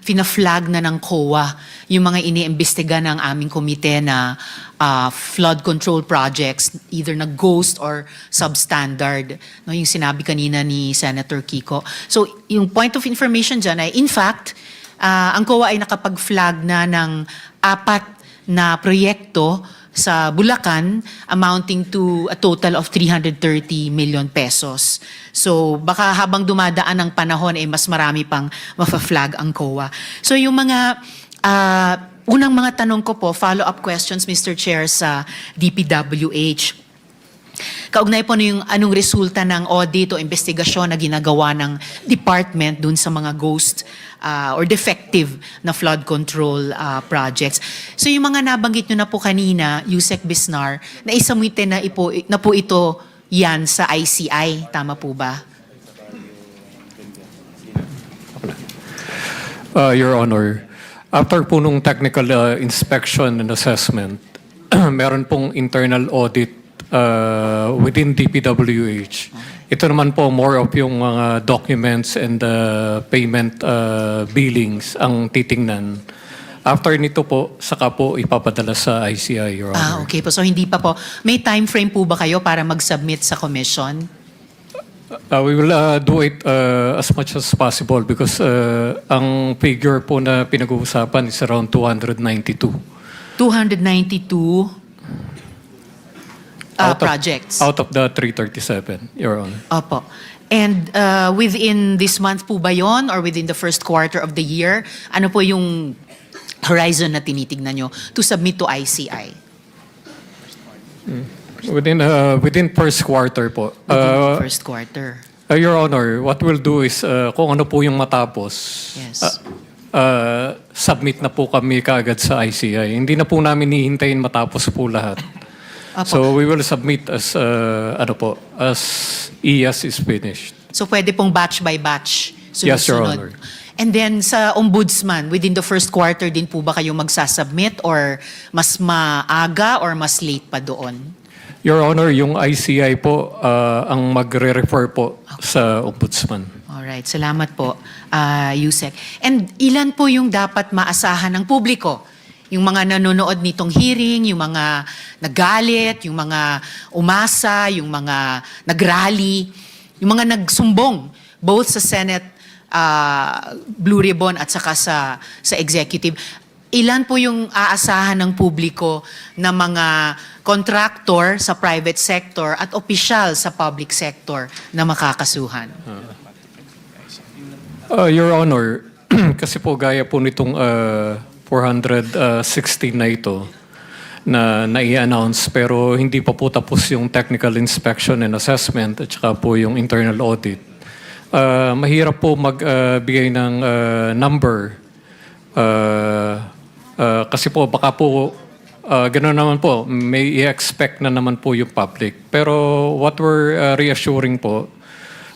fina-flag na ng COA yung mga iniimbestiga ng aming komite na flood control projects, either na ghost or substandard. No, yung sinabi kanina ni Senator Kiko. So yung point of information dyan ay, in fact, ang COA ay nakapag-flag na ng 4 na proyekto sa Bulacan amounting to a total of 330 million pesos. So baka habang dumadaan ang panahon mas marami pang mafa-flag ang COA. So yung mga unang mga tanong ko po, follow-up questions Mr. Chair sa DPWH. Kaugnay po yung anong resulta ng audit o investigasyon na ginagawa ng department dun sa mga ghost or defective na flood control projects. So yung mga nabanggit nyo na po kanina, Yusek Bisnar, na isamite na po ito yan sa ICI. Tama po ba? Your Honor, after po nung technical inspection and assessment, meron pong internal audit within DPWH. Ito naman po more of yung mga documents and payment billings ang titingnan. After nito po, saka po ipapadala sa ICI, Your Honor. Okay po. So hindi pa po. May time frame po ba kayo para mag-submit sa commission? We will do it as much as possible because ang figure po na pinag-uusapan is around 292. 292 projects. Out of the 337, Your Honor. Opo. And within this month po ba yon or within the first quarter of the year, ano po yung horizon na tinitignan nyo to submit to ICI? Within first quarter po. Within the first quarter. Your Honor, what we'll do is kung ano po yung matapos, Yes. submit na po kami kaagad sa ICI. Hindi na po namin hihintayin matapos po lahat. Opo. So we will submit as as IAS is finished. So pwede pong batch by batch, Yes, Your sunod-sunod. Honor. And then sa ombudsman, within the first quarter din po ba kayo magsasubmit or mas maaga or mas late pa doon? Your Honor, yung ICI po ang magre-refer po sa ombudsman. Alright, salamat po, Yusek. And ilan po yung dapat maasahan ng publiko? Yung mga nanonood nitong hearing, yung mga nagalit, yung mga umasa, yung mga nagrally, yung mga nagsumbong, both sa Senate Blue Ribbon at saka sa executive. Ilan po yung aasahan ng publiko na mga contractor sa private sector at opisyal sa public sector na makakasuhan? Your Honor, kasi po gaya po nitong 416 na ito na nai-announce pero hindi pa po tapos yung technical inspection and assessment at saka po yung internal audit. Mahirap po magbigay ng number kasi po baka po gano'n naman po, may i-expect na naman po yung public. Pero what we're reassuring po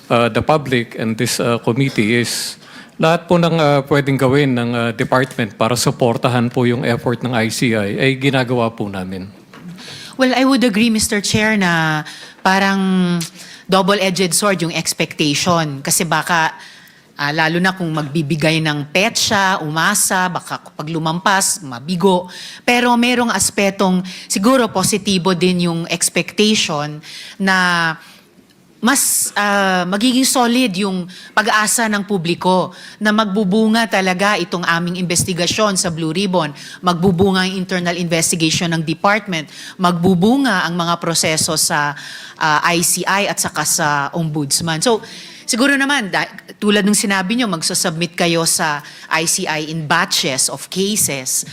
the public and this committee is lahat po ng pwedeng gawin ng department para suportahan po yung effort ng ICI ay ginagawa po namin. Well, I would agree, Mr. Chair, na parang double-edged sword yung expectation. Kasi baka, lalo na kung magbibigay ng petsa, umasa, baka pag lumampas, mabigo. Pero merong aspetong siguro positibo din yung expectation na mas magiging solid yung pag-asa ng publiko na magbubunga talaga itong aming investigasyon sa Blue Ribbon, magbubunga ang internal investigation ng department, magbubunga ang mga proseso sa ICI at saka sa ombudsman. So, siguro naman, tulad ng sinabi nyo, magsasubmit kayo sa ICI in batches of cases.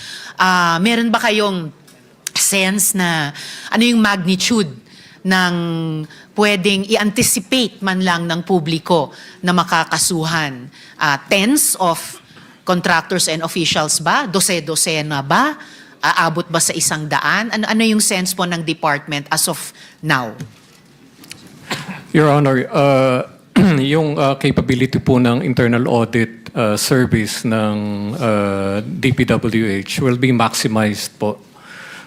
Meron ba kayong sense na ano yung magnitude ng pwedeng i-anticipate man lang ng publiko na makakasuhan? Tens of contractors and officials ba? Dose-dosena ba? Aabot ba sa 100? Ano yung sense po ng department as of now? Your Honor, yung capability po ng internal audit service ng DPWH will be maximized po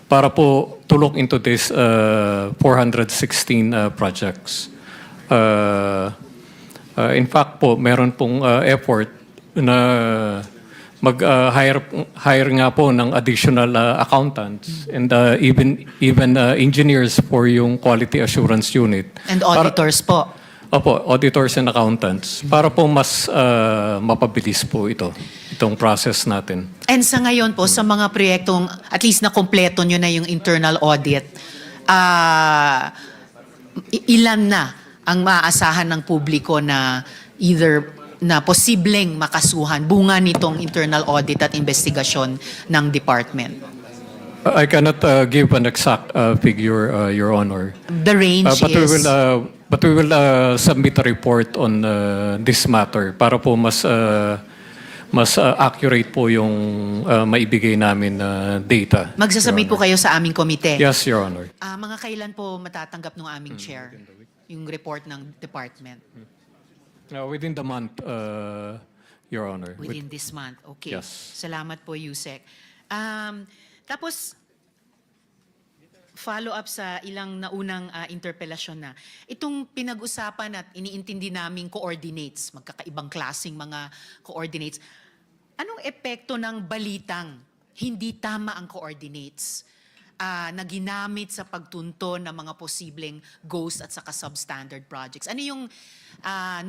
para po to look into this 416 projects. In fact po, meron pong effort na hire nga po ng additional accountants and even engineers for yung quality assurance unit. And auditors po. Opo, auditors and accountants. Para po mas mapabilis po itong process natin. And sa ngayon po, sa mga proyektong at least na kompleto nyo na yung internal audit, ilan na ang maaasahan ng publiko na either na posibleng makasuhan bunga nitong internal audit at investigasyon ng department? I cannot give an exact figure, Your Honor. The range is... But we will submit a report on this matter para po mas accurate po yung maibigay namin na data. Magsasubmit po kayo sa aming komite? Yes, Your Honor. Mga kailan po matatanggap ng aming chair yung report ng department? Within the month, Your Honor. Within this month. Okay. Yes. Salamat po, Yusek. Tapos, follow up sa ilang naunang interpelasyon na. Itong pinag-usapan at iniintindi naming coordinates, magkakaibang klaseng mga coordinates. Anong epekto ng balitang hindi tama ang coordinates na ginamit sa pagtunto ng mga posibleng ghost at saka substandard projects? Ano yung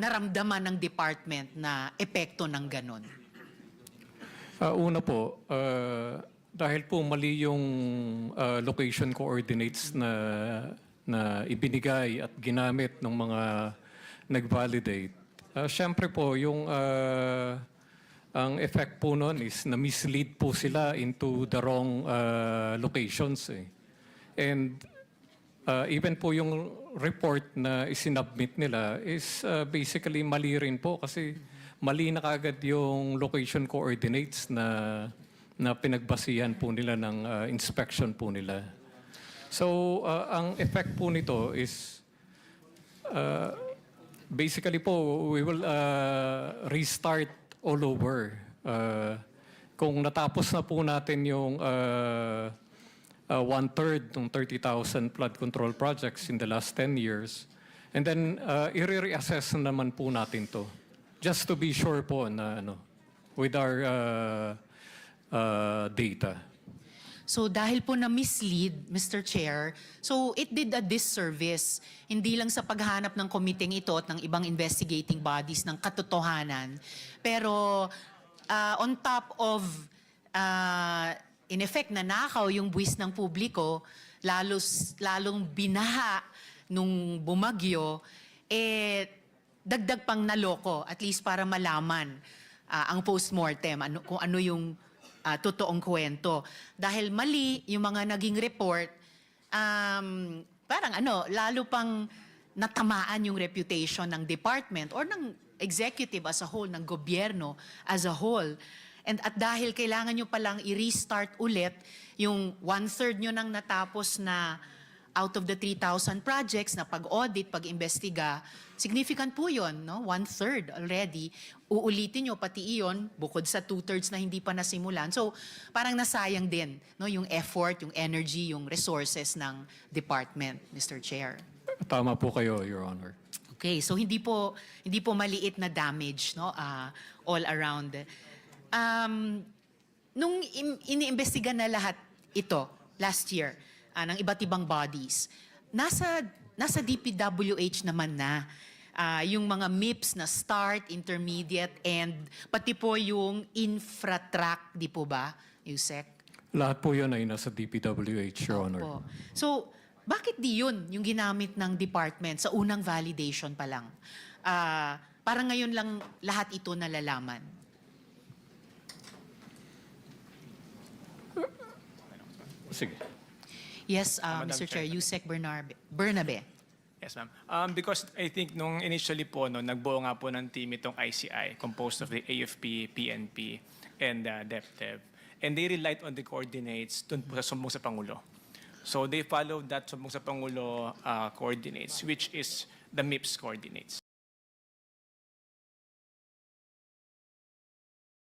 naramdaman ng department na epekto ng ganon? Una po, dahil po mali yung location coordinates na ibinigay at ginamit ng mga nag-validate. Siyempre po, ang effect po nun is na-mislead po sila into the wrong locations. And even po yung report na isinubmit nila is basically mali rin po kasi mali na kagad yung location coordinates na pinagbasihan po nila ng inspection po nila. So, ang effect po nito is basically po, we will restart all over. Kung natapos na po natin yung 1/3 ng 30,000 flood control projects in the last 10 years, and then i-reassess naman po natin to. Just to be sure po na with our data. So dahil po na-mislead, Mr. Chair, so it did a disservice, hindi lang sa paghanap ng komiteng ito at ng ibang investigating bodies ng katotohanan, pero on top of, in effect, nanakaw yung buwis ng publiko, lalong binaha nung bumagyo, dagdag pang naloko, at least para malaman ang postmortem, kung ano yung totoong kwento. Dahil mali yung mga naging report, parang lalo pang natamaan yung reputation ng department or ng executive as a whole, ng gobyerno as a whole. And at dahil kailangan nyo palang i-restart ulit yung 1/3 nyo nang natapos na out of the 3,000 projects na pag-audit, pag-imbestiga, significant po yun, no? 1/3 already. Uulitin nyo pati iyon, bukod sa 2/3 na hindi pa nasimulan. So, parang nasayang din, no? Yung effort, yung energy, yung resources ng department, Mr. Chair. Tama po kayo, Your Honor. Okay, so hindi po maliit na damage, no? All around. Nung iniimbestiga na lahat ito last year, ng iba't ibang bodies, nasa DPWH naman na yung mga MIPS na start, intermediate, and pati po yung infratrack, di po ba, Yusek? Lahat po yun ay nasa DPWH, Your Honor. Opo. So, bakit di yun yung ginamit ng department sa unang validation pa lang? Parang ngayon lang lahat ito nalalaman. Sige. Yes, Madam Mr. Chair, Chair. Yusek Bernabe. Yes, ma'am. Because I think nung initially po, nagbuo nga po ng team itong ICI, composed of the AFP, PNP, and DepDev. And they relied on the coordinates dun po sa Sumbong sa Pangulo. So they followed that Sumbong sa Pangulo coordinates, which is the MIPS coordinates.